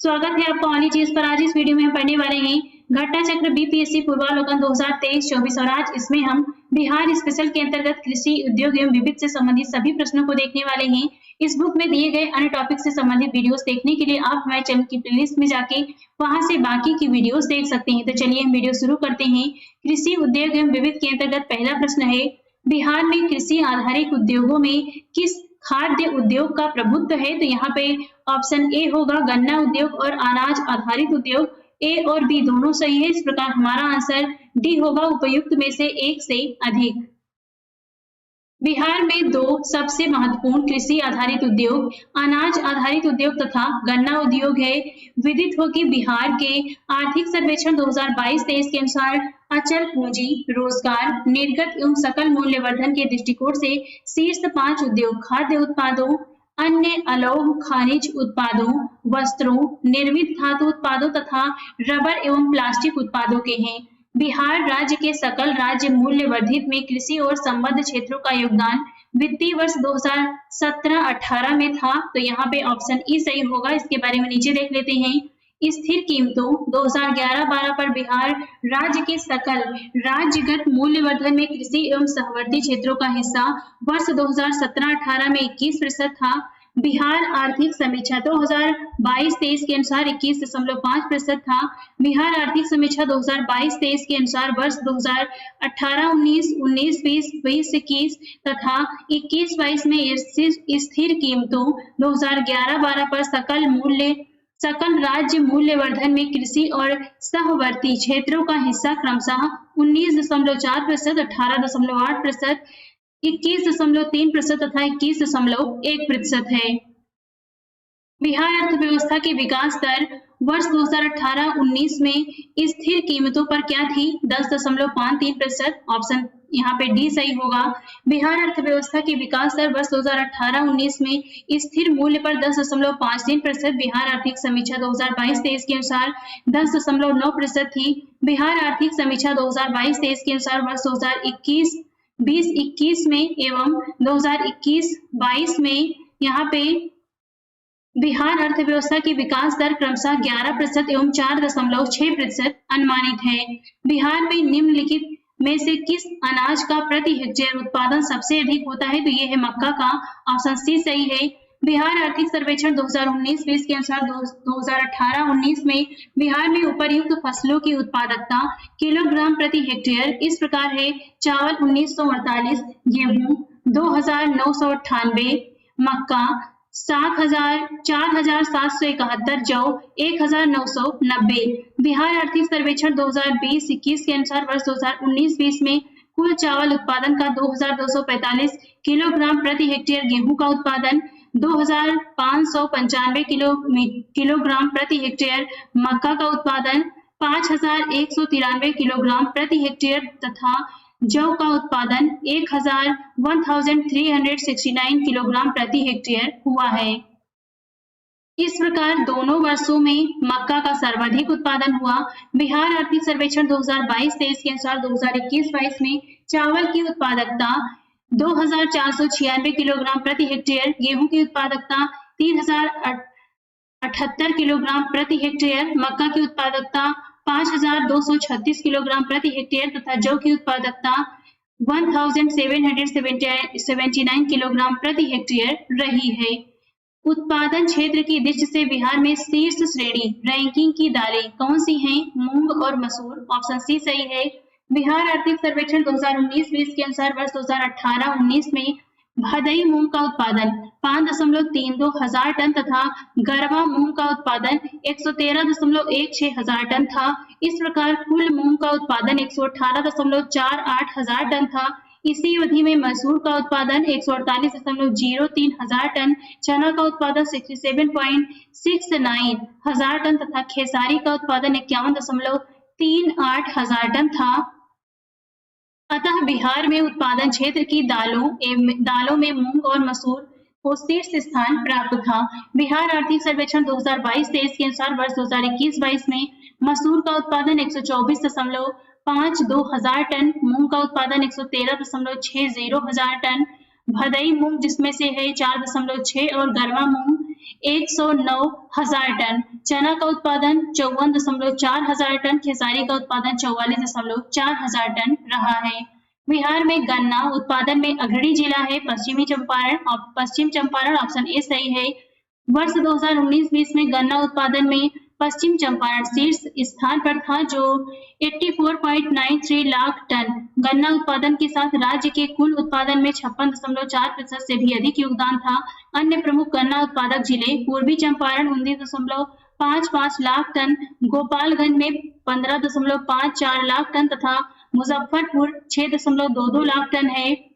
स्वागत है आपका ऑनली चीज पर। आज इस वीडियो में हम पढ़ने वाले हैं घटना चक्र बीपीएससी पूर्वावलोकन 2023-24 और आज इसमें हम बिहार स्पेशल के अंतर्गत कृषि उद्योग एवं विविध से संबंधित सभी प्रश्नों को देखने वाले हैं। इस बुक में दिए गए अन्य टॉपिक से संबंधित वीडियोस देखने के लिए आप हमारे चैनल की प्लेलिस्ट में जाके वहां से बाकी की वीडियोस देख सकते हैं। तो चलिए हम वीडियो शुरू करते हैं। कृषि उद्योग एवं विविध के अंतर्गत पहला प्रश्न है, बिहार में कृषि आधारित उद्योगों में किस खाद्य उद्योग का प्रभुत्व है? तो यहाँ पे ऑप्शन ए होगा गन्ना उद्योग और अनाज आधारित उद्योग। ए और बी दोनों सही है, इस प्रकार हमारा आंसर डी होगा उपयुक्त में से एक से अधिक। बिहार में दो सबसे महत्वपूर्ण कृषि आधारित उद्योग अनाज आधारित उद्योग तथा गन्ना उद्योग है। विदित हो कि बिहार के आर्थिक सर्वेक्षण 2022-23 के अनुसार अचल पूंजी, रोजगार, निर्गत एवं सकल मूल्यवर्धन के दृष्टिकोण से शीर्ष 5 उद्योग खाद्य उत्पादों, अन्य अलौह खनिज उत्पादों, वस्त्रों, निर्मित धातु उत्पादों तथा रबर एवं प्लास्टिक उत्पादों के हैं। बिहार राज्य के सकल राज्य मूल्य वर्धित में कृषि और संबद्ध क्षेत्रों का योगदान वित्तीय वर्ष 2017-18 में था। तो यहाँ पे ऑप्शन ई सही होगा। इसके बारे में नीचे देख लेते हैं। स्थिर कीमतों 2011-12 पर बिहार राज्य के सकल राज्यगत मूल्यवर्धन में कृषि एवं सहवर्ती क्षेत्रों का हिस्सा वर्ष 2017-18 में 21% था। बिहार आर्थिक समीक्षा 2022-23 के अनुसार 21.5% था। बिहार आर्थिक समीक्षा 2022-23 के अनुसार वर्ष 2018-19, 19-20, 20-21 तथा 21-22 में स्थिर कीमतों 2011-12 पर सकल राज्य मूल्यवर्धन में कृषि और सहवर्ती क्षेत्रों का हिस्सा क्रमशः 19.4%, 18.8%, 21.3% तथा 21.1% है। बिहार अर्थव्यवस्था के विकास दर वर्ष 2018-19 में स्थिर कीमतों पर क्या थी? 10.53%। ऑप्शन यहाँ पे डी सही होगा। बिहार अर्थव्यवस्था की विकास दर वर्ष 2018-19 में स्थिर मूल्य पर 10.53%। बिहार आर्थिक समीक्षा 2022-23 के अनुसार 10.9% थी। बिहार आर्थिक समीक्षा 2022-23 के अनुसार वर्ष 2021 में एवं 2021-22 में यहाँ पे बिहार अर्थव्यवस्था की विकास दर क्रमशः 11% एवं 4.6% अनुमानित है। बिहार में निम्नलिखित में से किस अनाज का प्रति हेक्टेयर उत्पादन सबसे अधिक होता है? तो ये है मक्का का। ऑप्शन सी सही है। बिहार आर्थिक सर्वेक्षण 2019-20 के अनुसार 2018-19 में बिहार में उपर्युक्त फसलों की उत्पादकता किलोग्राम प्रति हेक्टेयर इस प्रकार है। चावल 1948, गेहूं 2998, मक्का 4771, जौ 1990। बिहार आर्थिक सर्वेक्षण 2020-21 के अनुसार वर्ष 2019-20 में कुल चावल उत्पादन का 2245 किलोग्राम प्रति हेक्टेयर, गेहूं का उत्पादन 2595 किलोग्राम प्रति हेक्टेयर, मक्का का उत्पादन 5193 किलोग्राम प्रति हेक्टेयर तथा जौ का उत्पादन 1369 किलोग्राम प्रति हेक्टेयर हुआ है। इस प्रकार दोनों वर्षों में मक्का का सर्वाधिक उत्पादन हुआ। बिहार आर्थिक सर्वेक्षण 2022-23 के अनुसार 2021-22 में चावल की उत्पादकता 2496 किलोग्राम प्रति हेक्टेयर, गेहूं की उत्पादकता 3078 किलोग्राम प्रति हेक्टेयर, मक्का की उत्पादकता 5236 किलोग्राम प्रति हेक्टेयर तथा जौ की उत्पादकता 1779 किलोग्राम प्रति हेक्टेयर रही है। उत्पादन क्षेत्र की दृष्टि से बिहार में शीर्ष श्रेणी रैंकिंग की दालें कौन सी हैं? मूंग और मसूर। ऑप्शन सी सही है। बिहार आर्थिक सर्वेक्षण 2019-20 के अनुसार वर्ष 2018-19 में भदई मूंग का उत्पादन 5.32 हजार टन तथा गरवा मूंग का उत्पादन 113.16 हजार टन था। इस प्रकार कुल मूंग का उत्पादन 118.48 हजार टन था। इसी अवधि में मसूर का उत्पादन 148.03 हजार टन, चना का उत्पादन 67.69 हजार टन तथा खेसारी का उत्पादन 51.38 हजार टन था। अतः बिहार में उत्पादन क्षेत्र की दालों में मूंग और मसूर को शीर्ष स्थान प्राप्त था। बिहार आर्थिक सर्वेक्षण 2022-23 के अनुसार वर्ष 2021-22 में मसूर का उत्पादन 124.52 हजार टन, मूंग का उत्पादन 113.60 हजार टन, भदई मूंग जिसमें से है 4.6 और गरमा मूंग 109,000 टन, चना का उत्पादन 54.4 हजार टन, खेसारी का उत्पादन 44.4 हजार टन रहा है। बिहार में गन्ना उत्पादन में अग्रणी जिला है पश्चिमी चंपारण, और पश्चिम चंपारण ऑप्शन ए सही है। वर्ष 2019-20 में गन्ना उत्पादन में पश्चिम चंपारण शीर्ष स्थान पर था जो 84.93 लाख टन गन्ना उत्पादन के साथ राज्य के कुल उत्पादन में 56.4% से भी अधिक योगदान था। अन्य प्रमुख गन्ना उत्पादक जिले पूर्वी चंपारण 19.55 लाख टन, गोपालगंज में 15.54 लाख टन तथा मुजफ्फरपुर 6.22 लाख टन है।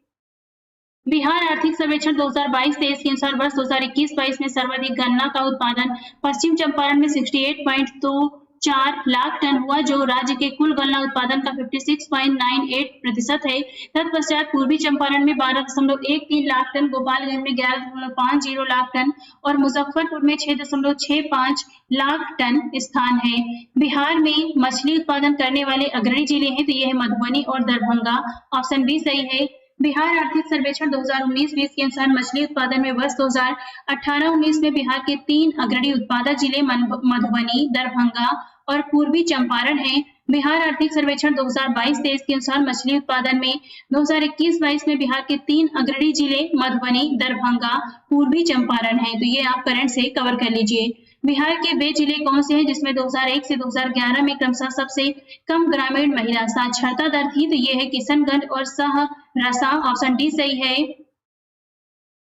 बिहार आर्थिक सर्वेक्षण 2022-23 के अनुसार वर्ष 2021-22 में सर्वाधिक गन्ना का उत्पादन पश्चिम चंपारण में 68.24 लाख टन हुआ जो राज्य के कुल गन्ना उत्पादन का 56.98% है। तत्पश्चात पूर्वी चंपारण में 12.13 लाख टन, गोपालगंज में 11.50 लाख टन और मुजफ्फरपुर में 6.65 लाख टन स्थान है। बिहार में मछली उत्पादन करने वाले अग्रणी जिले हैं तो ये है मधुबनी और दरभंगा, ऑप्शन बी सही है। बिहार आर्थिक सर्वेक्षण 2019-20 के अनुसार मछली उत्पादन में वर्ष 2018-19 में बिहार के 3 अग्रणी उत्पादक जिले मधुबनी, दरभंगा और पूर्वी चंपारण हैं। बिहार आर्थिक सर्वेक्षण 2022-23 के अनुसार मछली उत्पादन में 2021-22 में बिहार के 3 अग्रणी जिले मधुबनी, दरभंगा, पूर्वी चंपारण हैं। तो ये आप करंट से कवर कर लीजिए। बिहार के वे जिले कौन से हैं जिसमें 2001 से 2011 में क्रमशः सबसे कम ग्रामीण महिला साक्षरता दर थी? तो ये है किशनगंज और सहरसा, ऑप्शन डी सही है।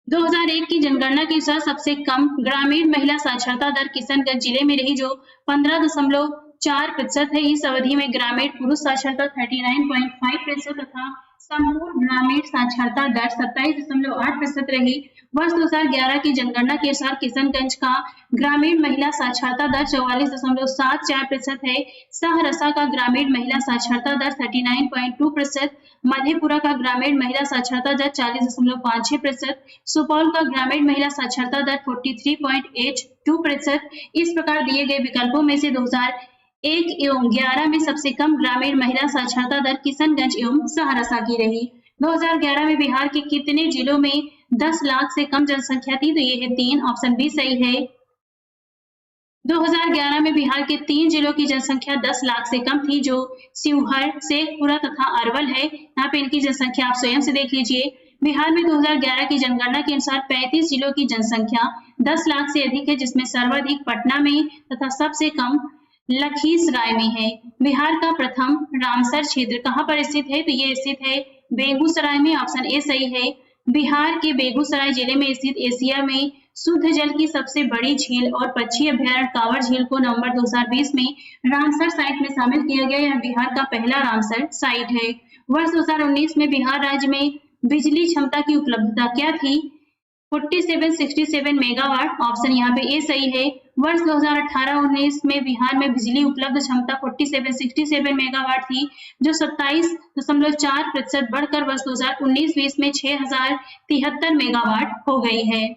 2001 की जनगणना के अनुसार सबसे कम ग्रामीण महिला साक्षरता दर किशनगंज जिले में रही जो 15.4% है। इस अवधि में ग्रामीण पुरुष साक्षरता 39.5% तथा संपूर्ण ग्रामीण साक्षरता दर 27.8% रही। वर्ष 2011 की जनगणना के अनुसार किशनगंज का ग्रामीण महिला साक्षरता दर 44.74% है। सहरसा का ग्रामीण महिला साक्षरता दर 39.2%, मधेपुरा का ग्रामीण महिला साक्षरता दर 40.56%, सुपौल का ग्रामीण महिला साक्षरता दर 43.82%। इस प्रकार दिए गए विकल्पों में से 2001 एवं 11 में सबसे कम ग्रामीण महिला साक्षरता दर किशनगंज एवं सहरसा की रही। 2011 में बिहार के कितने जिलों में 10 लाख से कम जनसंख्या थी? तो ये है 3, ऑप्शन बी सही है। 2011 में बिहार के 3 जिलों की जनसंख्या 10 लाख से कम थी जो शिवहर, शेखपुरा तथा अरवल है। यहाँ पे इनकी जनसंख्या आप स्वयं से देख लीजिए। बिहार में 2011 की जनगणना के अनुसार 35 जिलों की जनसंख्या 10 लाख से अधिक है जिसमें सर्वाधिक पटना में तथा सबसे कम लखीसराय में है। बिहार का प्रथम रामसर क्षेत्र कहाँ पर स्थित है? तो ये स्थित है बेगूसराय में, ऑप्शन ए सही है। बिहार के बेगूसराय जिले में स्थित एशिया में शुद्ध जल की सबसे बड़ी झील और पक्षी अभ्यारण्य कांवर झील को नवंबर 2020 में रामसर साइट में शामिल किया गया। यह बिहार का पहला रामसर साइट है। वर्ष 2019 में बिहार राज्य में बिजली क्षमता की उपलब्धता क्या थी? 4767 मेगावाट, ऑप्शन यहाँ पे ए सही है। वर्ष 2018-19 में बिहार में बिजली उपलब्ध क्षमता 4767 मेगावाट थी जो 27.4% बढ़कर वर्ष 2019-20 में 6073 मेगावाट हो गई है।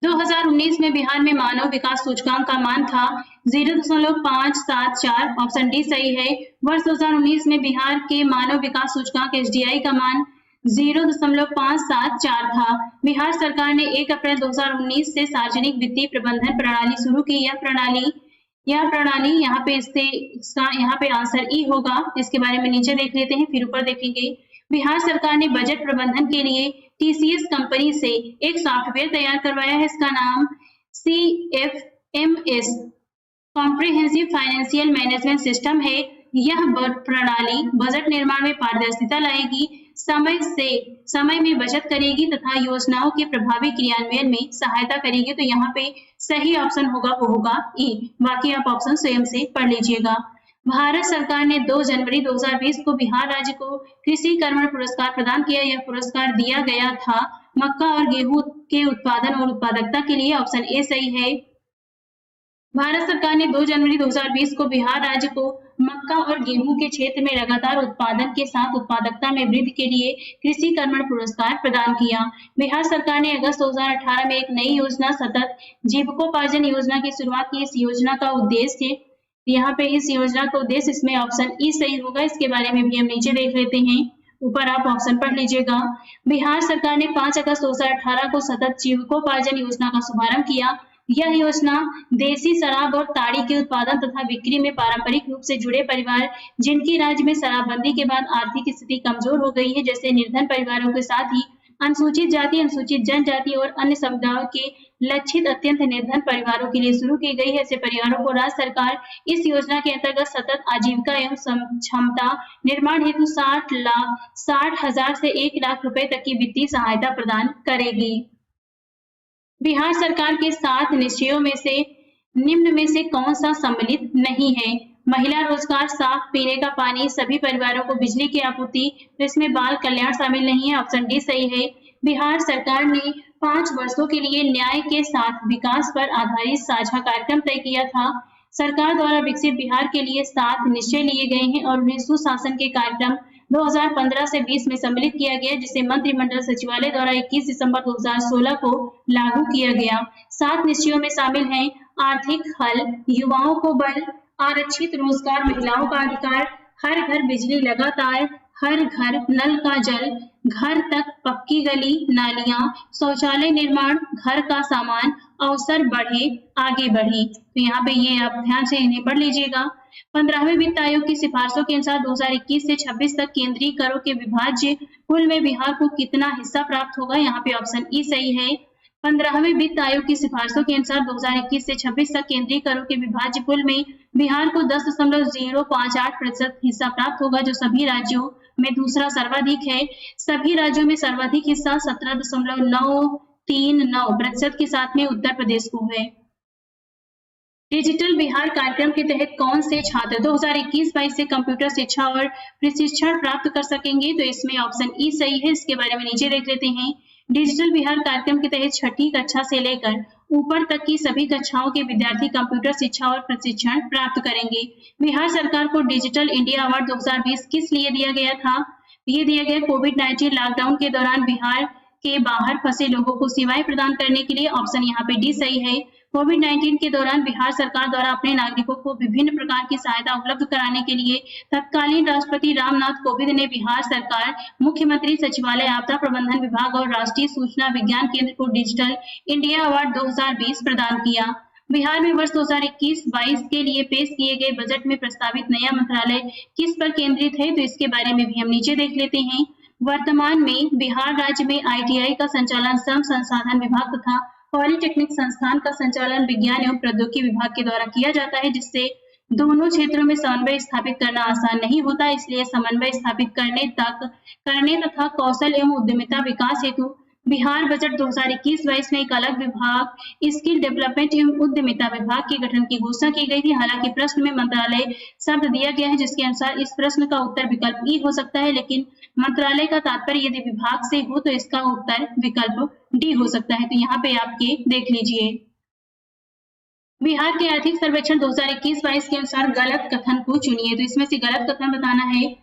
2019 में बिहार में मानव विकास सूचकांक का मान था 0.574, ऑप्शन डी सही है। वर्ष 2019 में बिहार के मानव विकास सूचकांक एसडीआई का मान 0.574 था। बिहार सरकार ने 1 अप्रैल 2019 से सार्वजनिक वित्तीय प्रबंधन प्रणाली शुरू की। यह प्रणाली यहाँ पे आंसर ई होगा। इसके बारे में नीचे देख लेते हैं फिर ऊपर देखेंगे। बिहार सरकार ने बजट प्रबंधन के लिए टीसीएस कंपनी से एक सॉफ्टवेयर तैयार करवाया है। इसका नाम CFMS comprehensive financial management system है। यह प्रणाली बजट निर्माण में पारदर्शिता लाएगी, समय में बचत करेगी तथा योजनाओं के प्रभावी क्रियान्वयन में सहायता करेगी। तो यहाँ पे सही ऑप्शन होगा वो होगा ई। बाकी आप ऑप्शन स्वयं से पढ़ लीजिएगा। भारत सरकार ने 2 जनवरी 2020 को बिहार राज्य को कृषि कर्मण पुरस्कार प्रदान किया। यह पुरस्कार दिया गया था मक्का और गेहूं के उत्पादन और उत्पादकता के लिए, ऑप्शन ए सही है। भारत सरकार ने 2 जनवरी 2020 को बिहार राज्य को मक्का और गेहूं के क्षेत्र में लगातार उत्पादन के साथ उत्पादकता में वृद्धि के लिए कृषि कर्मण पुरस्कार प्रदान किया। बिहार सरकार ने अगस्त 2018 में एक नई योजना सतत जीविकोपार्जन योजना की शुरुआत की। इस योजना का उद्देश्य इसमें ऑप्शन ई सही होगा। इसके बारे में भी हम नीचे देख लेते हैं। ऊपर आप ऑप्शन पढ़ लीजिएगा। बिहार सरकार ने 5 अगस्त 2018 को सतत जीविकोपार्जन योजना का शुभारंभ किया। यह योजना देसी शराब और ताड़ी के उत्पादन तथा बिक्री में पारंपरिक रूप से जुड़े परिवार जिनकी राज्य में शराबबंदी के बाद आर्थिक स्थिति कमजोर हो गई है, जैसे निर्धन परिवारों के साथ ही अनुसूचित जाति, अनुसूचित जनजाति और अन्य समुदायों के लक्षित अत्यंत निर्धन परिवारों के लिए शुरू की गई है। ऐसे परिवारों को राज्य सरकार इस योजना के अंतर्गत सतत आजीविका एवं क्षमता निर्माण हेतु 60,000 से 1 लाख रुपए तक की वित्तीय सहायता प्रदान करेगी। बिहार सरकार के 7 निश्चयों में से निम्न में से कौन सा सम्मिलित नहीं है? महिला रोजगार, साफ पीने का पानी, सभी परिवारों को बिजली की आपूर्ति, तो इसमें बाल कल्याण शामिल नहीं है। ऑप्शन डी सही है। बिहार सरकार ने 5 वर्षों के लिए न्याय के साथ विकास पर आधारित साझा कार्यक्रम तय किया था। सरकार द्वारा विकसित बिहार के लिए 7 निश्चय लिए गए हैं और उन्हें सुशासन के कार्यक्रम 2015 से 20 में सम्मिलित किया गया, जिसे मंत्रिमंडल सचिवालय द्वारा 21 दिसंबर 2016 को लागू किया गया। 7 निश्चयों में शामिल हैं आर्थिक हल, युवाओं को बल, आरक्षित रोजगार, महिलाओं का अधिकार, हर घर बिजली लगातार, हर घर नल का जल, घर तक पक्की गली नालियां, शौचालय निर्माण, घर का सामान, अवसर बढ़े आगे बढ़े। तो यहाँ पे ये आप ध्यान से इन्हें पढ़ लीजिएगा। 15वें वित्त आयोग की सिफारिशों के अनुसार 2021 से 26 तक केंद्रीय करों के विभाज्य कुल में बिहार को कितना हिस्सा प्राप्त होगा? यहाँ पे ऑप्शन ई सही है। 15वें वित्त आयोग की सिफारिशों के अनुसार 2021 से 26 तक केंद्रीय करों के विभाज्य कुल में बिहार को 10.058% हिस्सा प्राप्त होगा, जो सभी राज्यों में दूसरा सर्वाधिक है। सभी राज्यों में सर्वाधिक हिस्सा 17.939% के साथ में उत्तर प्रदेश को है। डिजिटल बिहार कार्यक्रम के तहत कौन से छात्र 2021-22 से कंप्यूटर शिक्षा और प्रशिक्षण प्राप्त कर सकेंगे? तो इसमें ऑप्शन ई सही है। इसके बारे में नीचे देख लेते हैं। डिजिटल बिहार कार्यक्रम के तहत 6ठी कक्षा से लेकर ऊपर तक की सभी कक्षाओं के विद्यार्थी कंप्यूटर शिक्षा और प्रशिक्षण प्राप्त करेंगे। बिहार सरकार को डिजिटल इंडिया अवार्ड 2020 किस लिए दिया गया था? ये दिया गया कोविड-19 लॉकडाउन के दौरान बिहार के बाहर फंसे लोगों को सेवाएं प्रदान करने के लिए। ऑप्शन यहाँ पे डी सही है। कोविड-19 के दौरान बिहार सरकार द्वारा अपने नागरिकों को विभिन्न प्रकार की सहायता उपलब्ध कराने के लिए तत्कालीन राष्ट्रपति रामनाथ कोविंद ने बिहार सरकार, मुख्यमंत्री सचिवालय, आपदा प्रबंधन विभाग और राष्ट्रीय सूचना विज्ञान केंद्र को डिजिटल इंडिया अवार्ड 2020 प्रदान किया। बिहार में वर्ष 2021-22 के लिए पेश किए गए बजट में प्रस्तावित नया मंत्रालय किस पर केंद्रित है? तो इसके बारे में भी हम नीचे देख लेते हैं। वर्तमान में बिहार राज्य में ITI का संचालन श्रम संसाधन विभाग तथा पॉलिटेक्निक संस्थान का संचालन विज्ञान एवं प्रौद्योगिकी विभाग के द्वारा किया जाता है, जिससे दोनों क्षेत्रों में समन्वय स्थापित करना आसान नहीं होता। इसलिए समन्वय स्थापित करने तथा कौशल एवं उद्यमिता विकास हेतु बिहार बजट 2021-22 में एक अलग विभाग स्किल डेवलपमेंट एवं उद्यमिता विभाग के गठन की घोषणा की गई थी। हालांकि प्रश्न में मंत्रालय शब्द दिया गया है, जिसके अनुसार इस प्रश्न का उत्तर विकल्प ई हो सकता है, लेकिन मंत्रालय का तात्पर्य यदि विभाग से हो तो इसका उत्तर विकल्प डी हो सकता है। तो यहाँ पे आपके देख लीजिए। बिहार के आर्थिक सर्वेक्षण 2021-22 के अनुसार गलत कथन को चुनिए। तो इसमें से गलत कथन बताना है।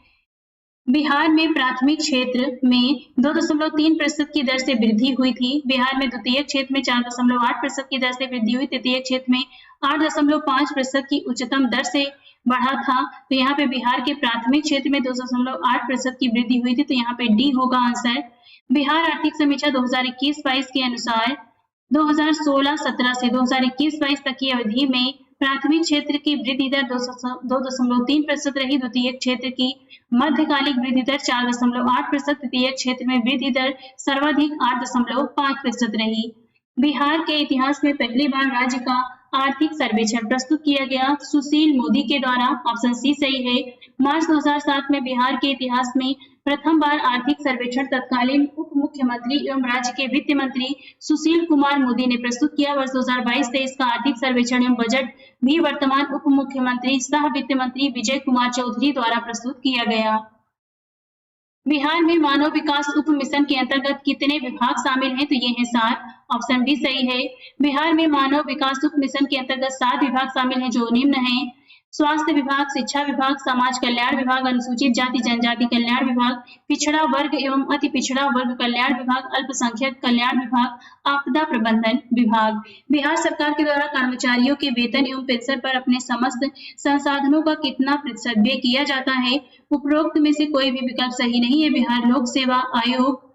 बिहार में प्राथमिक क्षेत्र में 2.3% की दर से वृद्धि हुई थी। बिहार में द्वितीयक क्षेत्र में 4.8% की दर से वृद्धि हुई। तृतीयक क्षेत्र में 8.5% की उच्चतम दर से बढ़ा था। तो यहाँ पे बिहार के प्राथमिक क्षेत्र में 2.8% की वृद्धि हुई थी। तो यहाँ पे डी होगा आंसर। बिहार आर्थिक समीक्षा 2021-22 के अनुसार 2016-17 से 2021-22 तक की अवधि में प्राथमिक क्षेत्र की वृद्धि दर 2.3% रही। द्वितीयक क्षेत्र की मध्यकालिक वृद्धि दर 4.8%, तृतीयक क्षेत्र में वृद्धि दर सर्वाधिक 8.5% रही। बिहार के इतिहास में पहली बार राज्य का आर्थिक सर्वेक्षण प्रस्तुत किया गया सुशील मोदी के द्वारा। ऑप्शन सी सही है। मार्च 2007 में बिहार के इतिहास में प्रथम बार आर्थिक सर्वेक्षण तत्कालीन उप मुख्यमंत्री एवं राज्य के वित्त मंत्री सुशील कुमार मोदी ने प्रस्तुत किया। वर्ष 2022-23 का आर्थिक सर्वेक्षण एवं बजट भी वर्तमान उप मुख्यमंत्री सह वित्त मंत्री विजय कुमार चौधरी द्वारा प्रस्तुत किया गया। बिहार में मानव विकास उप मिशन के अंतर्गत कितने विभाग शामिल हैं? तो ये हैं 7। ऑप्शन बी सही है। बिहार में मानव विकास उप मिशन के अंतर्गत 7 विभाग शामिल हैं, जो निम्न हैं। स्वास्थ्य विभाग, शिक्षा विभाग, समाज कल्याण विभाग, अनुसूचित जाति जनजाति कल्याण विभाग, पिछड़ा वर्ग एवं अति पिछड़ा वर्ग कल्याण विभाग, अल्पसंख्यक कल्याण विभाग, आपदा प्रबंधन विभाग। बिहार सरकार के द्वारा कर्मचारियों के वेतन एवं पेंशन पर अपने समस्त संसाधनों का कितना प्रतिशत व्यय किया जाता है? उपरोक्त में से कोई भी विकल्प सही नहीं है। बिहार लोक सेवा आयोग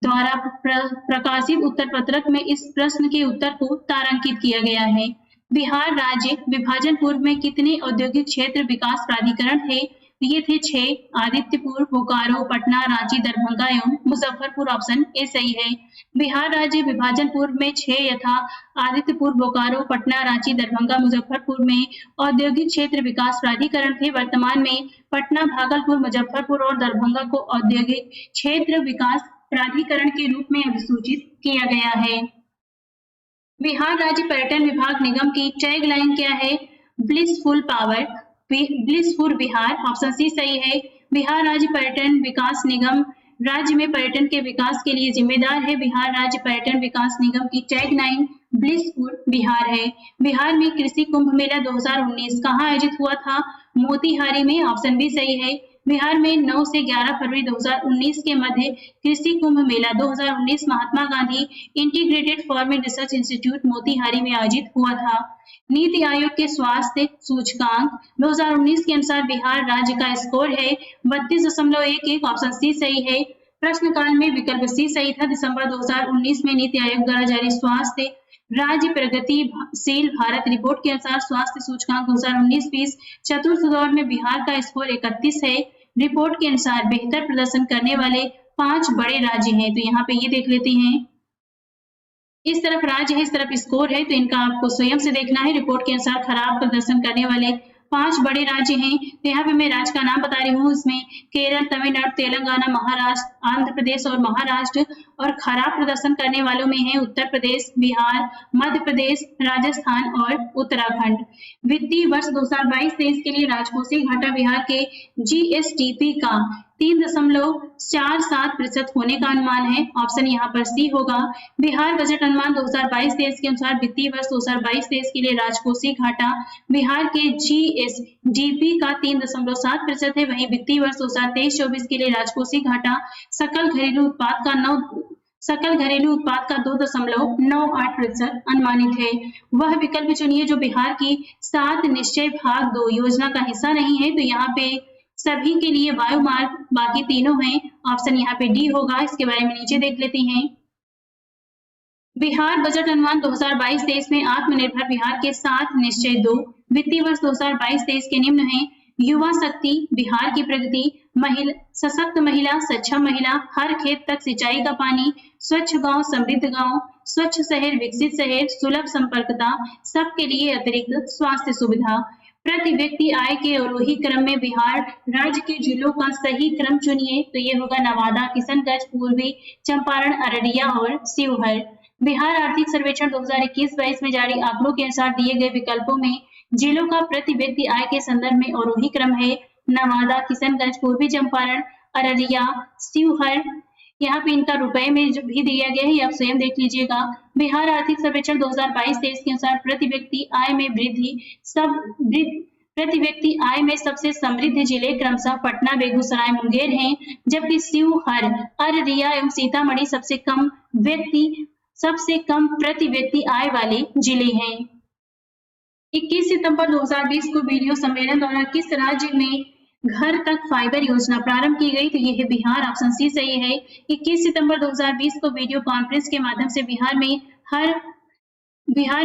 द्वारा प्रकाशित उत्तर पत्रक में इस प्रश्न के उत्तर को तारांकित किया गया है। बिहार राज्य विभाजन पूर्व में कितने औद्योगिक क्षेत्र विकास प्राधिकरण थे? ये थे 6, आदित्यपुर, बोकारो, पटना, रांची, दरभंगा एवं मुजफ्फरपुर। ऑप्शन ए सही है। बिहार राज्य विभाजन पूर्व में 6 यथा आदित्यपुर, बोकारो, पटना, रांची, दरभंगा, मुजफ्फरपुर में औद्योगिक क्षेत्र विकास प्राधिकरण थे। वर्तमान में पटना, भागलपुर, मुजफ्फरपुर और दरभंगा को औद्योगिक क्षेत्र विकास प्राधिकरण के रूप में अधिसूचित किया गया है। बिहार राज्य पर्यटन विभाग निगम की टैगलाइन क्या है? Blissful power, blissful Bihar. Option C सही है। बिहार राज्य पर्यटन विकास निगम राज्य में पर्यटन के विकास के लिए जिम्मेदार है। बिहार राज्य पर्यटन विकास निगम की टैगलाइन ब्लिसफुल बिहार है। बिहार में कृषि कुंभ मेला 2019 कहाँ आयोजित हुआ था? मोतिहारी में। ऑप्शन बी सही है। बिहार में 9 से 11 फरवरी 2019 के मध्य Krishi Kumbh Mela 2019 Mahatma Gandhi integrated farming research institute Motihari में आयोजित हुआ था। नीति आयोग के स्वास्थ्य सूचकांक 2019 के अनुसार बिहार राज्य का स्कोर है 32.11। ऑप्शन सी सही है। प्रश्नकाल में विकल्प सी सही था। दिसंबर 2019 में नीति आयोग द्वारा जारी स्वास्थ्य राज्य प्रगतिशील भारत रिपोर्ट के अनुसार स्वास्थ्य सूचकांक 2019-20 चतुर्थ दौर में बिहार का स्कोर 31 है। रिपोर्ट के अनुसार बेहतर प्रदर्शन करने वाले 5 बड़े राज्य हैं। तो यहाँ पे ये देख लेते हैं, इस तरफ राज्य है, इस तरफ स्कोर है, तो इनका आपको स्वयं से देखना है। रिपोर्ट के अनुसार खराब प्रदर्शन करने वाले 5 बड़े राज्य हैं। तो यहाँ पे मैं राज्य का नाम बता रही हूँ। इसमें केरल, तमिलनाडु, तेलंगाना, महाराष्ट्र, आंध्र प्रदेश और महाराष्ट्र। और खराब प्रदर्शन करने वालों में है उत्तर प्रदेश, बिहार, मध्य प्रदेश, राजस्थान और उत्तराखंड। वित्तीय वर्ष 2022-23 के लिए राजकोषीय घाटा बिहार के जीएसडीपी का 3.47% होने का अनुमान है। ऑप्शन यहाँ पर सी होगा। बिहार बजट अनुमान 2022-23 के अनुसार वित्तीय वर्ष 2022-23 के लिए राजकोषीय घाटा बिहार के जीएसडीपी का 3.7% है। वहीं वित्तीय वर्ष 2023-24 के लिए राजकोषीय घाटा सकल घरेलू उत्पाद का 2.98% अनुमानित है। वह विकल्प चुनिए जो बिहार की 7 निश्चय भाग 2 योजना का हिस्सा नहीं है। तो यहाँ पे सभी के लिए वायु मार्ग बाकी तीनों हैं। ऑप्शन यहाँ पे डी होगा। इसके बारे में नीचे देख लेते हैं। बिहार बजट अनुमान 2022-23 में आत्मनिर्भर बिहार के 7 निश्चय 2 वित्तीय वर्ष 2022-23 के निम्न हैं। युवा शक्ति, बिहार की प्रगति, सशक्त महिला, सक्षम महिला, हर खेत तक सिंचाई का पानी, स्वच्छ गांव, समृद्ध गांव, स्वच्छ शहर, विकसित शहर, सुलभ संपर्कता, सबके लिए अतिरिक्त स्वास्थ्य सुविधा। प्रति व्यक्ति आय के अवरोही क्रम में बिहार राज्य के जिलों का सही क्रम चुनिए। तो ये होगा नवादा, किशनगंज, पूर्वी चंपारण, अररिया और शिवहर। बिहार आर्थिक सर्वेक्षण 2021-22 में जारी आंकड़ों के अनुसार दिए गए विकल्पों में जिलों का प्रति व्यक्ति आय के संदर्भ में अवरोही क्रम है नवादा, किशनगंज, पूर्वी चंपारण, अररिया, शिवहर। यहाँ पे इनका रुपए में जो भी दिया गया है आप स्वयं देख लीजिएगा। बिहार आर्थिक सर्वेक्षण 2022-23 के अनुसार प्रति व्यक्ति आय में सबसे समृद्ध जिले क्रमशः पटना, बेगूसराय, मुंगेर हैं, जबकि शिवहर, अररिया एवं सीतामढ़ी सबसे कम प्रति व्यक्ति आय वाले जिले हैं। 21 सितंबर 2020 को वीडियो सम्मेलन द्वारा किस राज्य में घर तक फाइबर योजना प्रारंभ की गई? तो ये है बिहार। ऑप्शन सी सही है। 21 सितंबर 2020 को वीडियो कॉन्फ्रेंस के माध्यम से बिहार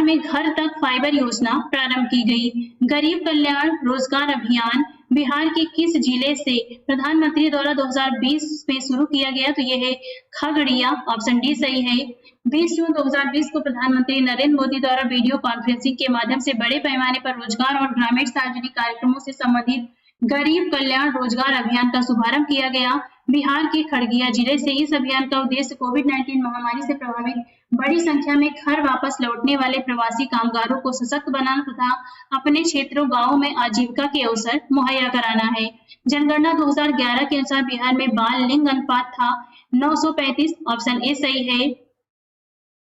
में घर तक फाइबर योजना प्रारंभ की गई। गरीब कल्याण रोजगार अभियान बिहार के किस जिले से प्रधानमंत्री द्वारा 2020 में शुरू किया गया? तो ये है खगड़िया। ऑप्शन डी सही है। 20 जून 2020 को प्रधानमंत्री नरेंद्र मोदी द्वारा वीडियो कॉन्फ्रेंसिंग के माध्यम से बड़े पैमाने पर रोजगार और ग्रामीण सार्वजनिक कार्यक्रमों से संबंधित गरीब कल्याण रोजगार अभियान का शुभारंभ किया गया। बिहार के खगड़िया जिले से इस अभियान का उद्देश्य कोविड-19 महामारी से प्रभावित बड़ी संख्या में घर वापस लौटने वाले प्रवासी कामगारों को सशक्त बनाना तथा अपने क्षेत्रों गांवों में आजीविका के अवसर मुहैया कराना है। जनगणना 2011 के अनुसार बिहार में बाल लिंग अनुपात था 935। ऑप्शन ए सही है।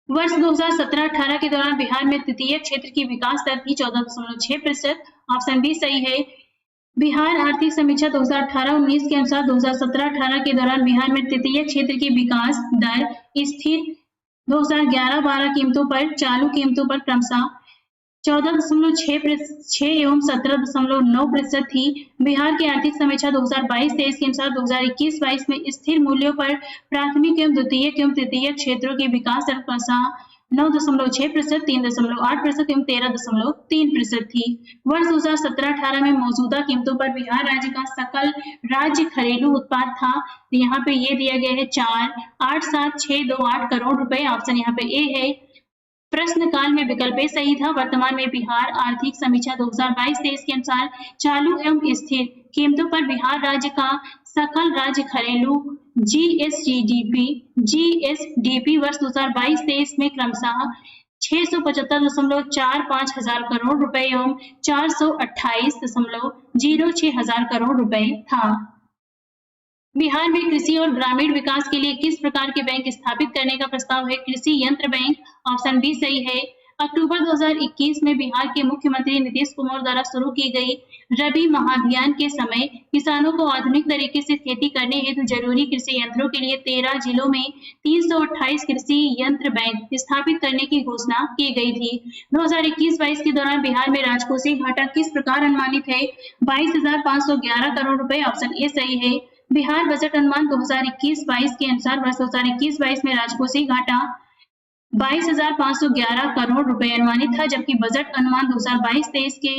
वर्ष 2017-18 के दौरान बिहार में तृतीय क्षेत्र की विकास दर थी 14.6% ऑप्शन बी सही है। बिहार आर्थिक समीक्षा 2018-19 के अनुसार 2017-18 के दौरान बिहार में तृतीय क्षेत्र की विकास दर स्थिर 2011-12 कीमतों पर चालू कीमतों पर क्रमशः 14.6% एवं 17.9% थी। बिहार की आर्थिक समीक्षा 2022-23 के अनुसार 2021-22 में स्थिर मूल्यों पर प्राथमिक एवं द्वितीयक एवं तृतीयक क्षेत्रों की विकास दर क्रमशः 9.6%, 3.8% एवं 13.3% थी। वर्ष 2017-18 में मौजूदा कीमतों पर बिहार राज्य का सकल राज्य घरेलू उत्पाद था। यहाँ पे ये दिया गया है 4,87,628 करोड़ रुपए। ऑप्शन यहाँ पे ए है। प्रश्न काल में विकल्प ए सही था। वर्तमान में बिहार आर्थिक समीक्षा 2022-23 के अनुसार चालू एवं स्थिर कीमतों पर बिहार राज्य का सकल राज्य घरेलू जीएसडीपी वर्ष 2022-23 में क्रमशः 675.45 हजार करोड़ रुपए एवं 428.06 हजार करोड़ रुपए था। बिहार में कृषि और ग्रामीण विकास के लिए किस प्रकार के बैंक स्थापित करने का प्रस्ताव है? कृषि यंत्र बैंक। ऑप्शन बी सही है। अक्टूबर 2021 में बिहार के मुख्यमंत्री नीतीश कुमार द्वारा शुरू की गई रबी महाअभियान के समय किसानों को आधुनिक तरीके से खेती करने हेतु जरूरी कृषि यंत्रों के लिए 13 जिलों में 328 कृषि यंत्र बैंक स्थापित करने की घोषणा की गई थी। 2021-22 के दौरान बिहार में राजकोषीय घाटा किस प्रकार अनुमानित है? 22,511 करोड़ रुपए। ऑप्शन ए सही है। बिहार बजट अनुमान 2021-22 के अनुसार वर्ष 2021-22 में राजकोषीय घाटा 22,511 करोड़ रुपए अनुमानित था, जबकि बजट अनुमान 2022-23 के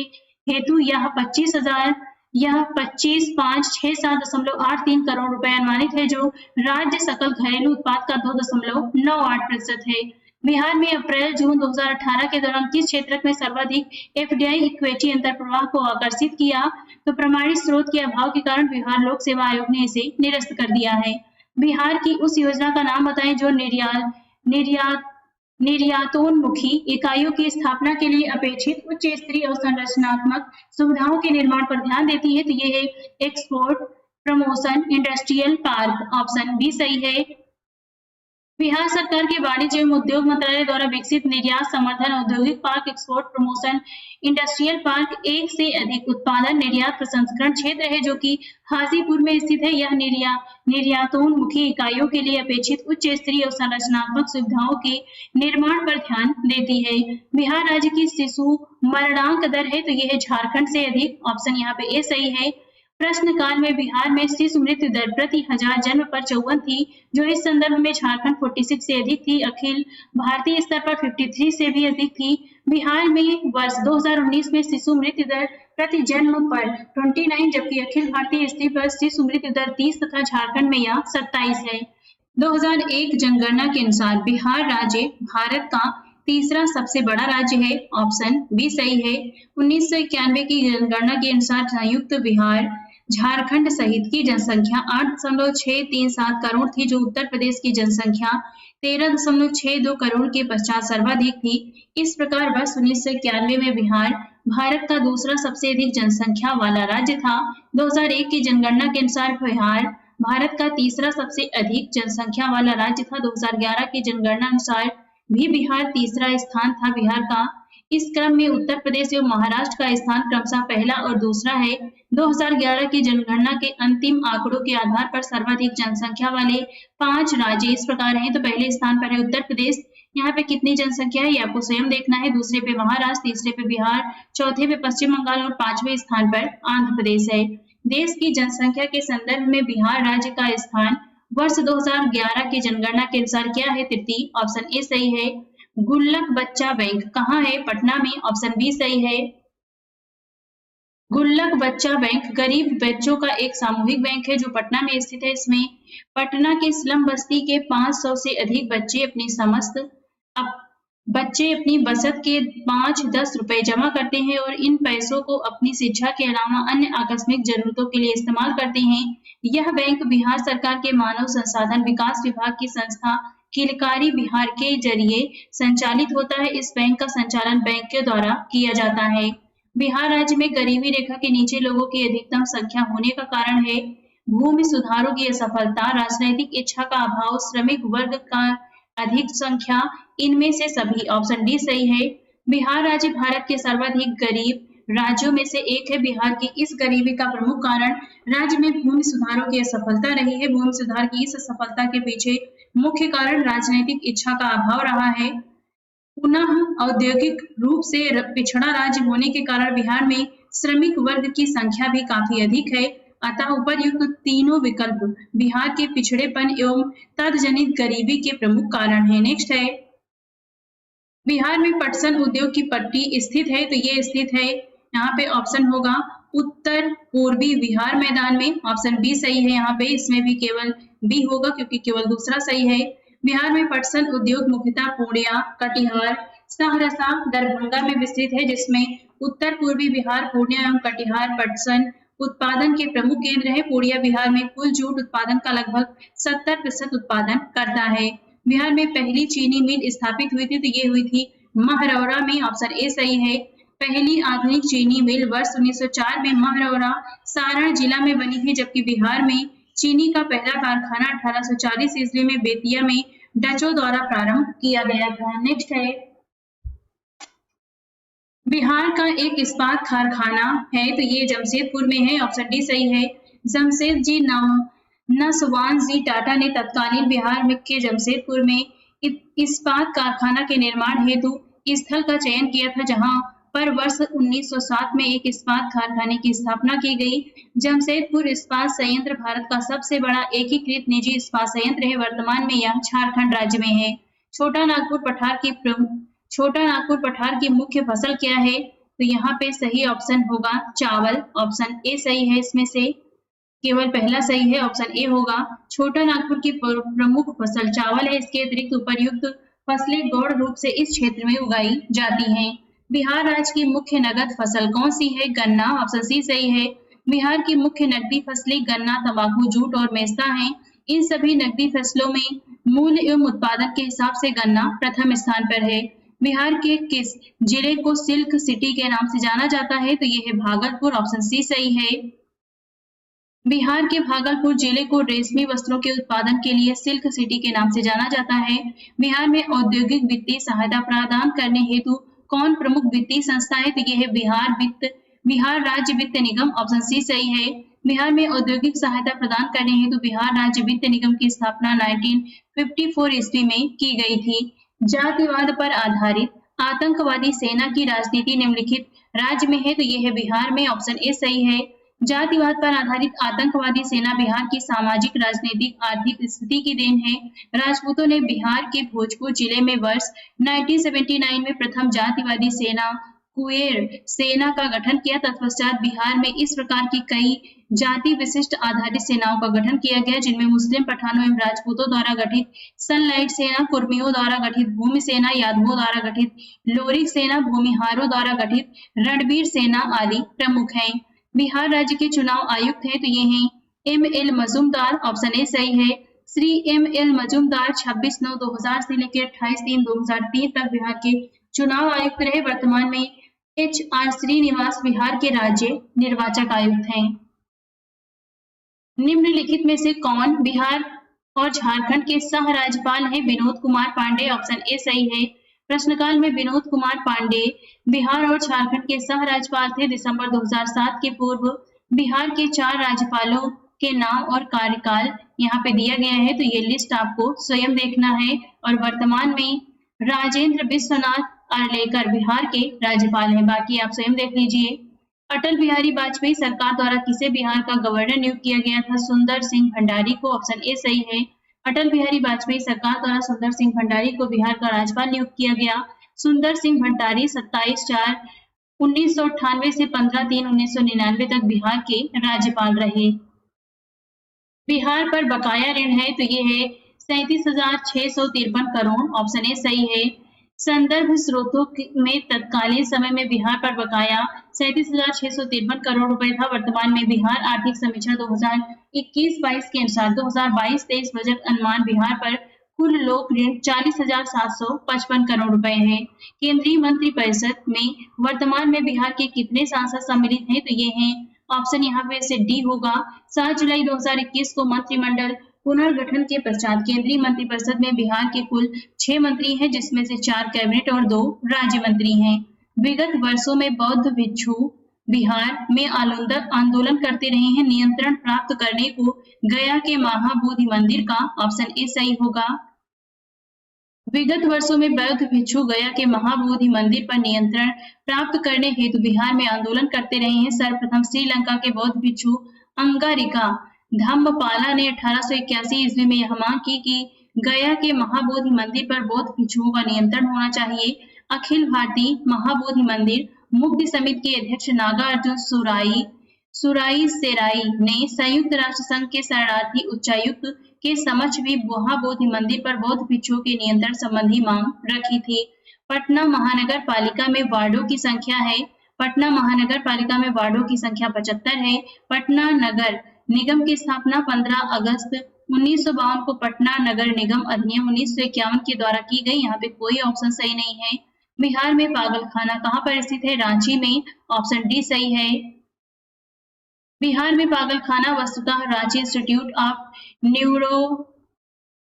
हेतु यह 25,567.83 करोड़ रुपए अनुमानित है, जो राज्य सकल घरेलू उत्पाद का 2.98% है। बिहार में अप्रैल-जून 2018 के दौरान किस क्षेत्र में सर्वाधिक एफडीआई इक्विटी अंतर्प्रवाह को आकर्षित किया? तो प्रमाणित स्रोत के अभाव के कारण बिहार लोक सेवा आयोग ने इसे निरस्त कर दिया है। बिहार की उस योजना का नाम बताएं जो निर्यातोन्मुखी इकाइयों की स्थापना के लिए अपेक्षित उच्च स्तरीय और संरचनात्मक सुविधाओं के निर्माण पर ध्यान देती है। तो ये है export promotion industrial park. Option B सही है। बिहार सरकार के वाणिज्य एवं उद्योग मंत्रालय द्वारा विकसित निर्यात संवर्धन औद्योगिक park export promotion industrial park एक से अधिक उत्पादन निर्यात प्रसंस्करण क्षेत्र है, जो कि हाजीपुर में स्थित है। यह निर्यातोन्मुखी इकाइयों के लिए अपेक्षित उच्च स्तरीय और संरचनात्मक सुविधाओं के निर्माण पर ध्यान देती है। बिहार राज्य की शिशु मरणांक दर है, तो यह है झारखंड से अधिक। ऑप्शन यहाँ पे ए सही है। प्रश्न काल में बिहार में शिशु मृत्यु दर प्रति 1000 जन्म पर 54 थी, जो इस संदर्भ में झारखंड 46 से अधिक थी। अखिल भारतीय स्तर पर 53 से भी अधिक थी। बिहार में वर्ष 2019 में शिशु मृत्यु दर प्रति जन्म पर 29, जबकि अखिल भारतीय स्तर पर शिशु मृत्यु दर 30 तथा झारखंड में यह 27 है। 2001 जनगणना के अनुसार बिहार राज्य भारत का तीसरा सबसे बड़ा राज्य है। ऑप्शन बी सही है। 1991 की जनगणना के अनुसार संयुक्त बिहार झारखंड सहित की जनसंख्या 8.637 करोड़ थी, जो उत्तर प्रदेश की जनसंख्या 13.62 करोड़ के पश्चात सर्वाधिक थी। इस प्रकार वर्ष 1991 में बिहार भारत का दूसरा सबसे अधिक जनसंख्या वाला राज्य था। 2001 की जनगणना के अनुसार बिहार भारत का तीसरा सबसे अधिक जनसंख्या वाला राज्य था। 2011 की जनगणना अनुसार भी बिहार तीसरा स्थान था बिहार का। इस क्रम में उत्तर प्रदेश एवं महाराष्ट्र का स्थान क्रमशः पहला और दूसरा है। 2011 की जनगणना के अंतिम आंकड़ों के आधार पर सर्वाधिक जनसंख्या वाले 5 राज्य इस प्रकार हैं। तो पहले स्थान पर है उत्तर प्रदेश, यहाँ पे कितनी जनसंख्या है ये आपको स्वयं देखना है। दूसरे पे महाराष्ट्र, तीसरे पे बिहार, चौथे पे पश्चिम बंगाल और 5वें स्थान पर आंध्र प्रदेश है। देश की जनसंख्या के संदर्भ में बिहार राज्य का स्थान वर्ष 2011 की जनगणना के अनुसार क्या है? तृतीय। ऑप्शन ए सही है। गुल्लक बच्चा बैंक कहाँ है? पटना में। ऑप्शन बी सही है। गुल्लक बच्चा बैंक गरीब बच्चों का एक सामूहिक बैंक है जो पटना में स्थित है। इसमें पटना के स्लम बस्ती के 500 से अधिक बच्चे अपनी बचत के 5-10 रुपए जमा करते हैं और इन पैसों को अपनी शिक्षा के अलावा अन्य आकस्मिक जरूरतों के लिए इस्तेमाल करते हैं। यह बैंक बिहार सरकार के मानव संसाधन विकास विभाग की संस्था किलकारी बिहार के जरिए संचालित होता है। इस बैंक का संचालन बैंक के द्वारा किया जाता है। बिहार राज्य में गरीबी रेखा के नीचे लोगों की अधिकतम संख्या होने का कारण है भूमि सुधारों की असफलता, राजनैतिक इच्छा का अभाव, श्रमिक वर्ग का अधिक संख्या, इनमें से सभी। ऑप्शन डी सही है। बिहार राज्य भारत के सर्वाधिक गरीब राज्यों में से एक है। बिहार की इस गरीबी का प्रमुख कारण राज्य में भूमि सुधारों की असफलता रही है। भूमि सुधार की इस असफलता के पीछे मुख्य कारण राजनीतिक इच्छा का अभाव रहा है। पुनः औद्योगिक रूप से पिछड़ा राज्य होने के कारण बिहार में श्रमिक वर्ग की संख्या भी काफी अधिक है। अतः उपर्युक्त तीनों विकल्प बिहार के पिछड़ेपन एवं तदजनित गरीबी के प्रमुख कारण है। नेक्स्ट है, बिहार में पटसन उद्योग की पट्टी स्थित है, तो ये स्थित है यहाँ पे ऑप्शन होगा उत्तर पूर्वी बिहार मैदान में। ऑप्शन बी सही है यहाँ पे, इसमें भी केवल बी होगा क्योंकि केवल दूसरा सही है। बिहार में पटसन उद्योग मुख्यतः पूर्णिया, कटिहार, सहरसा, दरभंगा में विस्तृत है, जिसमें उत्तर पूर्वी बिहार पूर्णिया एवं कटिहार पटसन उत्पादन के प्रमुख केंद्र है। पूर्णिया बिहार में कुल जूट उत्पादन का लगभग 70% उत्पादन करता है। बिहार में पहली चीनी मिल स्थापित हुई थी, तो ये हुई थी महरौरा में। ऑप्शन ए सही है। पहली आधुनिक चीनी मिल वर्ष 1904 में महरौरा, सारण जिला में बनी है, जबकि बिहार में चीनी का पहला कारखाना 1840 ईस्वी में बेतिया में डचों द्वारा प्रारंभ किया गया था। नेक्स्ट है, बिहार का एक इस्पात कारखाना है, तो ये जमशेदपुर में है। ऑप्शन डी सही है। जमशेदजी नसवान जी टाटा ने तत्कालीन बिहार में के जमशेदपुर में इस्पात कारखाना के निर्माण हेतु स्थल का चयन किया था, जहां पर वर्ष 1907 में एक इस्पात कारखाने की स्थापना की गई। जमशेदपुर इस्पात संयंत्र भारत का सबसे बड़ा एकीकृत निजी इस्पात संयंत्र है। वर्तमान में यह झारखंड राज्य में है। छोटा नागपुर पठार की मुख्य फसल क्या है, तो यहाँ पे सही ऑप्शन होगा चावल। ऑप्शन ए सही है, इसमें से केवल पहला सही है, ऑप्शन ए होगा। छोटा नागपुर की प्रमुख फसल चावल है। इसके अतिरिक्त उपर्युक्त फसलें गौण रूप से इस क्षेत्र में उगाई जाती हैं। बिहार राज्य की मुख्य नगद फसल कौन सी है? गन्ना। ऑप्शन सी सही है। बिहार की मुख्य नकदी फसलें गन्ना, तंबाकू, जूट और मेस्ता हैं। इन सभी नकदी फसलों में मूल्य एवं उत्पादन के हिसाब से गन्ना प्रथम स्थान पर है। बिहार के किस जिले को सिल्क सिटी के नाम से जाना जाता है, तो यह है भागलपुर। ऑप्शन सी सही है। बिहार के भागलपुर जिले को रेशमी वस्त्रों के उत्पादन के लिए सिल्क सिटी के नाम से जाना जाता है। बिहार में औद्योगिक वित्तीय सहायता प्रदान करने हेतु कौन प्रमुख वित्तीय संस्था है, तो यह है बिहार राज्य वित्त निगम। ऑप्शन सी सही है। बिहार में औद्योगिक सहायता प्रदान करने हेतु बिहार राज्य वित्त निगम की स्थापना 1954 ईस्वी में की गई थी। जातिवाद पर आधारित आतंकवादी सेना की राजनीति निम्नलिखित राज्य में है, तो यह है बिहार में। ऑप्शन ए सही है। जातिवाद पर आधारित आतंकवादी सेना बिहार की सामाजिक, राजनीतिक, आर्थिक स्थिति की देन है। राजपूतों ने बिहार के भोजपुर जिले में वर्ष 1979 में प्रथम जातिवादी सेना कुएर सेना का गठन किया। तत्पश्चात बिहार में इस प्रकार की कई जाति विशिष्ट आधारित सेनाओं का गठन किया गया, जिनमें मुस्लिम, पठानों एवं राजपूतों द्वारा गठित सनलाइट सेना, कुर्मियों द्वारा गठित भूमि सेना, यादवों द्वारा गठित लोरिक सेना, भूमिहारों द्वारा गठित रणबीर सेना आदि प्रमुख हैं। बिहार राज्य के चुनाव आयुक्त हैं, तो ये हैं M.L. मजूमदार। ऑप्शन ए सही है। श्री M.L. मजूमदार 26/9/2000 से लेकर 28/3/2003 तक बिहार के चुनाव आयुक्त रहे। वर्तमान में H.R. श्रीनिवास बिहार के राज्य निर्वाचक आयुक्त हैं। निम्नलिखित में से कौन बिहार और झारखंड के सह राज्यपाल हैं? विनोद कुमार पांडे। ऑप्शन ए सही है। प्रश्नकाल में विनोद कुमार पांडे बिहार और झारखंड के सह राज्यपाल थे। दिसंबर 2007 के पूर्व बिहार के 4 राज्यपालों के नाम और कार्यकाल यहाँ पे दिया गया है, तो ये लिस्ट आपको स्वयं देखना है। और वर्तमान में राजेंद्र विश्वनाथ अर्लेकर बिहार के राज्यपाल हैं, बाकी आप स्वयं देख लीजिए। अटल बिहारी वाजपेयी सरकार द्वारा किसे बिहार का गवर्नर नियुक्त किया गया था? सुंदर सिंह भंडारी को। ऑप्शन ए सही है। अटल बिहारी वाजपेयी सरकार द्वारा सुंदर सिंह भंडारी को बिहार का राज्यपाल नियुक्त किया गया। सुंदर सिंह भंडारी 27/4/1998 से 15/3/1999 तक बिहार के राज्यपाल रहे। बिहार पर बकाया ऋण है, तो ये है 37,653 करोड़। ऑप्शन ए सही है। संदर्भ स्रोतों में तत्कालीन समय में बिहार पर बकाया 37,653 करोड़ रुपए था। वर्तमान में बिहार आर्थिक समीक्षा 2021-22 के अनुसार 2022-23 बजट अनुमान बिहार पर कुल लोक ऋण 40,755 करोड़ रुपए है। केंद्रीय मंत्रिपरिषद में वर्तमान में बिहार के कितने सांसद सम्मिलित हैं? तो ये हैं, ऑप्शन यहाँ पे से डी होगा। 7 जुलाई 2021 को मंत्रिमंडल पुनर्गठन के पश्चात केंद्रीय मंत्रिपरिषद में बिहार के कुल 6 मंत्री हैं, जिसमें से 4 कैबिनेट और 2 राज्य मंत्री हैं। विगत वर्षों में बौद्ध भिक्षु बिहार में आंदोलन करते रहे हैं, नियंत्रण प्राप्त करने को गया के महाबोधि मंदिर का ऑप्शन ए सही होगा। विगत वर्षों में बौद्ध भिक्षु गया के महाबोधि मंदिर पर नियंत्रण प्राप्त करने हेतु बिहार में आंदोलन करते रहे हैं। सर्वप्रथम श्रीलंका के बौद्ध भिक्षु अंगारिका धम्मपाला ने 1881 ईस्वी में यह मांग की कि गया के महाबोधि मंदिर पर बौद्ध भिक्षुओं का नियंत्रण होना चाहिए। अखिल भारतीय महाबोधि मंदिर मुक्ति समिति के अध्यक्ष नागार्जुन सुराई सेराई ने संयुक्त राष्ट्र संघ के शरणार्थी उच्चायुक्त के समक्ष भी महाबोधि मंदिर पर बौद्ध भिक्षुओं के नियंत्रण संबंधी मांग रखी थी। पटना महानगर पालिका में वार्डों की संख्या है। पटना महानगर पालिका में वार्डों की संख्या 75 है। पटना नगर निगम की स्थापना 15 अगस्त 1952 को पटना नगर निगम अधिनियम 1951 के द्वारा की गई। यहाँ पे कोई ऑप्शन सही नहीं है। बिहार में पागलखाना कहाँ पर स्थित है? रांची में, ऑप्शन डी सही है। बिहार में पागलखाना वस्तुतः Ranchi institute of neuro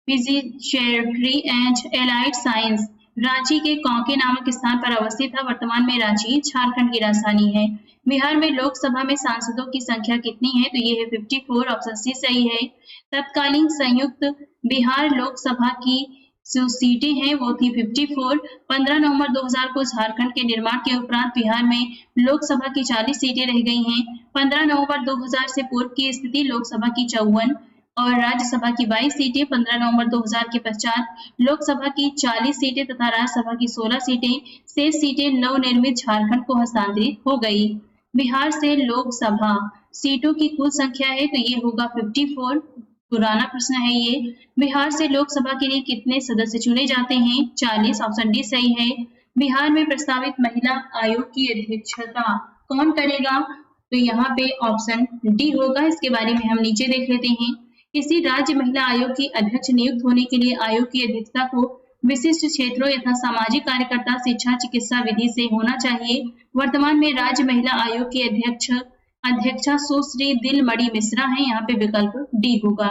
psychiatry and allied science Ranchi के कांके नामक स्थान पर अवस्थित है। वर्तमान में रांची झारखंड की राजधानी है। बिहार में लोकसभा में सांसदों की संख्या कितनी है? तो ये है 54, ऑप्शन सी सही है। तत्कालीन संयुक्त बिहार लोकसभा की जो सीटें हैं वो थी 54। 15 नवंबर 2000 को झारखंड के निर्माण के उपरांत बिहार में लोकसभा की 40 सीटें रह गई हैं। 15 नवंबर 2000 से पूर्व की स्थिति लोकसभा की 54 और राज्यसभा की 22 सीटें। 15 नवंबर 2000 के पश्चात लोकसभा की 40 सीटें तथा राज्यसभा की 16 सीटें, शेष सीटें नवनिर्मित झारखंड को हस्तांतरित हो गई। बिहार से लोकसभा सीटों की कुल संख्या है तो ये होगा 54। पुराना प्रश्न है ये। बिहार से लोकसभा के लिए कितने सदस्य चुने जाते हैं? 40, ऑप्शन डी सही है। बिहार में प्रस्तावित महिला आयोग की अध्यक्षता कौन करेगा? तो यहाँ पे ऑप्शन डी होगा। इसके बारे में हम नीचे देख लेते हैं। किसी राज्य महिला आयोग की अध्यक्ष नियुक्त होने के लिए आयोग की अध्यक्षता को विशिष्ट क्षेत्रों यथा सामाजिक कार्यकर्ता, शिक्षा, चिकित्सा विधि से होना चाहिए। वर्तमान में राज्य महिला आयोग की अध्यक्षा सुश्री दिलमणि मिश्रा है। यहाँ पे विकल्प डी होगा।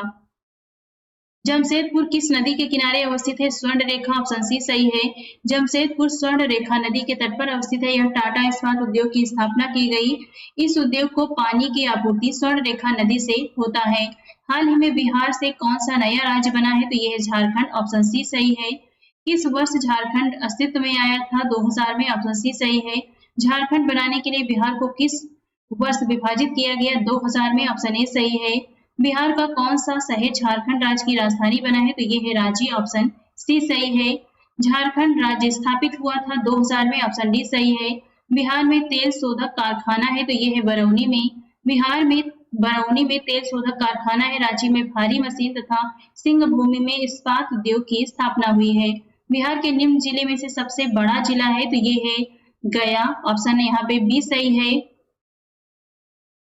जमशेदपुर किस नदी के किनारे अवस्थित है? स्वर्ण रेखा, ऑप्शन सी सही है। जमशेदपुर स्वर्ण रेखा नदी के तट पर अवस्थित है। यह टाटा इस्पात उद्योग की स्थापना की गई। इस उद्योग को पानी की आपूर्ति स्वर्ण रेखा नदी से होता है। हाल ही में बिहार से कौन सा नया राज्य बना है? तो यह है झारखंड, ऑप्शन सी सही है। किस वर्ष झारखंड अस्तित्व में आया था? 2000 में, ऑप्शन सी सही है। झारखंड बनाने के लिए बिहार को किस वर्ष विभाजित किया गया? 2000 में, ऑप्शन ए सही है। बिहार का कौन सा शहर झारखंड राज्य की राजधानी बना है? तो ये है रांची, ऑप्शन सी सही है। झारखंड राज्य स्थापित हुआ था 2000 में, ऑप्शन डी सही है। बिहार में तेल शोधक कारखाना है तो ये है बरौनी में। बिहार में बरौनी में तेल शोधक कारखाना है। रांची में भारी मशीन तथा सिंहभूमि में इस्पात उद्योग की स्थापना हुई है। बिहार के निम्न जिले में से सबसे बड़ा जिला है तो ये है गया, ऑप्शन यहाँ पे बी सही है।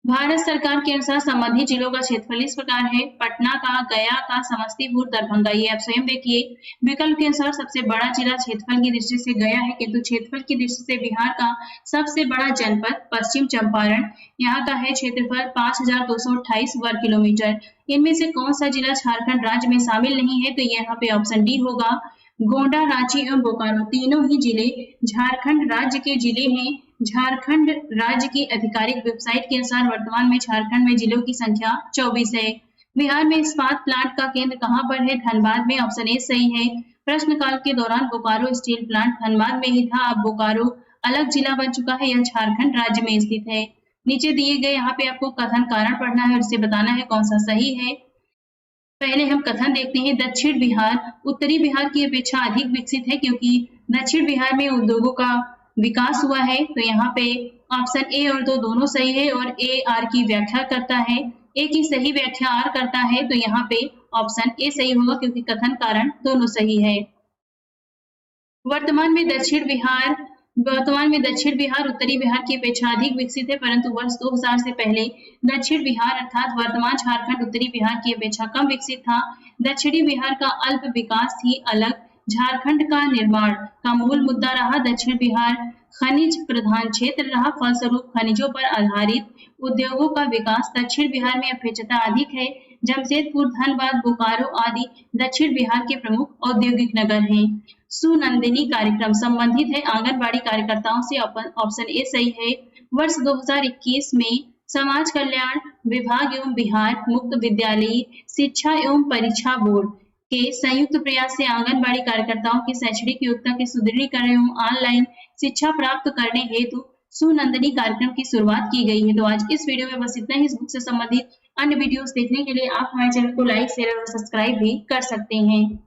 भारत सरकार के अनुसार संबंधित जिलों का क्षेत्रफल इस प्रकार है: पटना का, गया का, समस्तीपुर, दरभंगा। ये आप स्वयं देखिए। विकल्प के अनुसार सबसे बड़ा जिला क्षेत्रफल की दृष्टि से गया है, किंतु क्षेत्रफल की दृष्टि से बिहार का सबसे बड़ा जनपद पश्चिम चंपारण, यहाँ का है क्षेत्रफल 5228 वर्ग किलोमीटर। इनमें से कौन सा जिला झारखंड राज्य में शामिल नहीं है? तो यहाँ पे ऑप्शन डी होगा। गोंडा, रांची एवं बोकारो तीनों ही जिले झारखंड राज्य के जिले हैं। झारखंड राज्य की आधिकारिक वेबसाइट के अनुसार वर्तमान में झारखंड में जिलों की संख्या 24 है। बिहार में इस्पात प्लांट का केंद्र कहां पर है? धनबाद में, ऑप्शन ए सही है। प्रश्नकाल के दौरान बोकारो स्टील प्लांट धनबाद में ही था, अब बोकारो अलग जिला बन चुका है। यह झारखंड राज्य में स्थित है। नीचे दिए गए यहाँ पे आपको कथन कारण पढ़ना है और इसे बताना है कौन सा सही है। पहले हम कथन देखते हैं। दक्षिण बिहार उत्तरी बिहार की अपेक्षा अधिक विकसित है क्योंकि दक्षिण बिहार में उद्योगों का विकास हुआ है। तो यहाँ पे ऑप्शन ए और दो दोनों सही है और ए आर की व्याख्या करता है, ए की सही व्याख्या आर करता है। तो यहाँ पे ऑप्शन ए सही होगा क्योंकि कथन कारण दोनों सही है। वर्तमान में दक्षिण बिहार उत्तरी बिहार की अपेक्षा अधिक विकसित है, परंतु वर्ष 2000 से पहले दक्षिण बिहार अर्थात वर्तमान झारखंड उत्तरी बिहार की अपेक्षा कम विकसित था। दक्षिणी बिहार का अल्प विकास ही अलग झारखंड का निर्माण का मूल मुद्दा रहा। दक्षिण बिहार खनिज प्रधान क्षेत्र रहा, फलस्वरूप खनिजों पर आधारित उद्योगों का विकास दक्षिण बिहार में अपेक्षाकृत अधिक है। जमशेदपुर, धनबाद, बोकारो आदि दक्षिण बिहार के प्रमुख औद्योगिक नगर हैं। सुनंदिनी कार्यक्रम संबंधित है आंगनबाड़ी कार्यकर्ताओं से, ऑप्शन ए सही है। वर्ष 2021 में समाज कल्याण विभाग एवं बिहार मुक्त विद्यालयी शिक्षा एवं परीक्षा बोर्ड के संयुक्त प्रयास से आंगनबाड़ी कार्यकर्ताओं की शैक्षणिक योग्यता के सुदृढ़ीकरण एवं ऑनलाइन शिक्षा प्राप्त करने हेतु सुनंदनी कार्यक्रम की शुरुआत की गई है। तो आज इस वीडियो में बस इतना ही। इस बुक से संबंधित अन्य वीडियोस देखने के लिए आप हमारे चैनल को लाइक, शेयर और सब्सक्राइब भी कर सकते हैं।